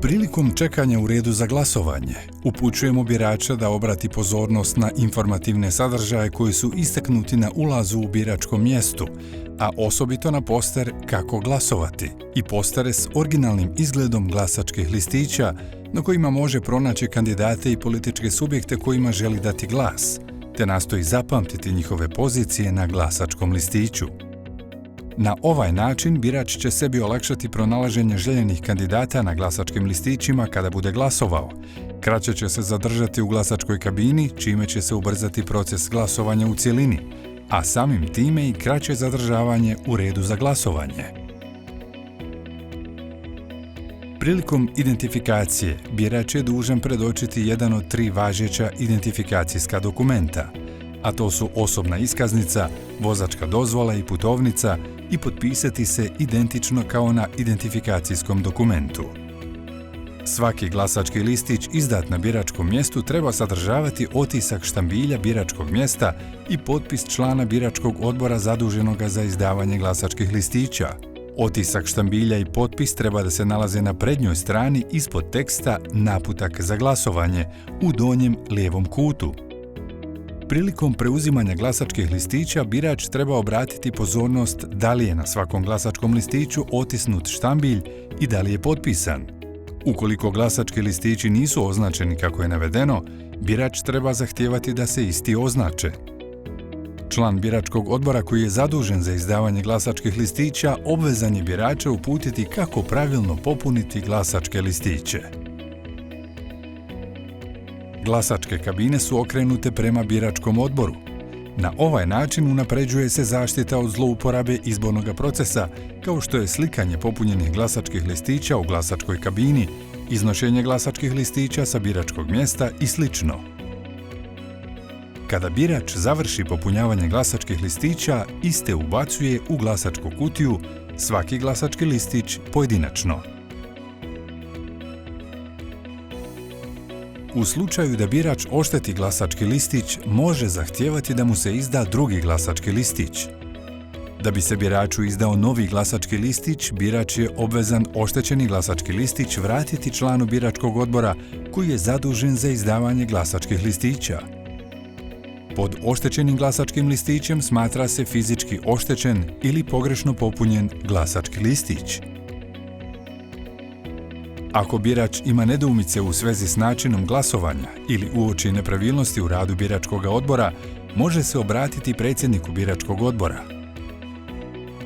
Prilikom čekanja u redu za glasovanje, upućujemo birača da obrati pozornost na informativne sadržaje koji su istaknuti na ulazu u biračkom mjestu, a osobito na poster Kako glasovati i postere s originalnim izgledom glasačkih listića na kojima može pronaći kandidate i političke subjekte kojima želi dati glas, te nastoji zapamtiti njihove pozicije na glasačkom listiću. Na ovaj način birač će sebi olakšati pronalaženje željenih kandidata na glasačkim listićima kada bude glasovao. Kraće će se zadržati u glasačkoj kabini, čime će se ubrzati proces glasovanja u cjelini, a samim time i kraće zadržavanje u redu za glasovanje. Prilikom identifikacije, birač je dužan predočiti jedan od 3 važeća identifikacijska dokumenta, a to su osobna iskaznica, vozačka dozvola i putovnica, i potpisati se identično kao na identifikacijskom dokumentu. Svaki glasački listić izdat na biračkom mjestu treba sadržavati otisak štambilja biračkog mjesta i potpis člana biračkog odbora zaduženoga za izdavanje glasačkih listića. Otisak štambilja i potpis treba da se nalaze na prednjoj strani ispod teksta Naputak za glasovanje u donjem lijevom kutu. Prilikom preuzimanja glasačkih listića birač treba obratiti pozornost da li je na svakom glasačkom listiću otisnut štambilj i da li je potpisan. Ukoliko glasački listići nisu označeni kako je navedeno, birač treba zahtijevati da se isti označe. Član biračkog odbora koji je zadužen za izdavanje glasačkih listića obvezan je birača uputiti kako pravilno popuniti glasačke listiće. Glasačke kabine su okrenute prema biračkom odboru. Na ovaj način unapređuje se zaštita od zlouporabe izbornog procesa, kao što je slikanje popunjenih glasačkih listića u glasačkoj kabini, iznošenje glasačkih listića sa biračkog mjesta i sl. Kada birač završi popunjavanje glasačkih listića, iste ubacuje u glasačku kutiju, svaki glasački listić pojedinačno. U slučaju da birač ošteti glasački listić, može zahtijevati da mu se izda drugi glasački listić. Da bi se biraču izdao novi glasački listić, birač je obvezan oštećeni glasački listić vratiti članu biračkog odbora koji je zadužen za izdavanje glasačkih listića. Pod oštećenim glasačkim listićem smatra se fizički oštećen ili pogrešno popunjen glasački listić. Ako birač ima nedoumice u svezi s načinom glasovanja ili uoči nepravilnosti u radu biračkog odbora, može se obratiti predsjedniku biračkog odbora.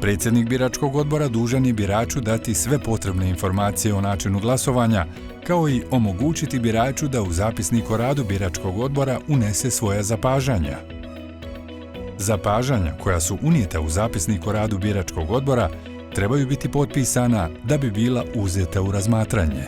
Predsjednik biračkog odbora dužan je biraču dati sve potrebne informacije o načinu glasovanja, kao i omogućiti biraču da u zapisnik o radu biračkog odbora unese svoja zapažanja. Zapažanja koja su unijeta u zapisnik o radu biračkog odbora trebaju biti potpisana da bi bila uzeta u razmatranje.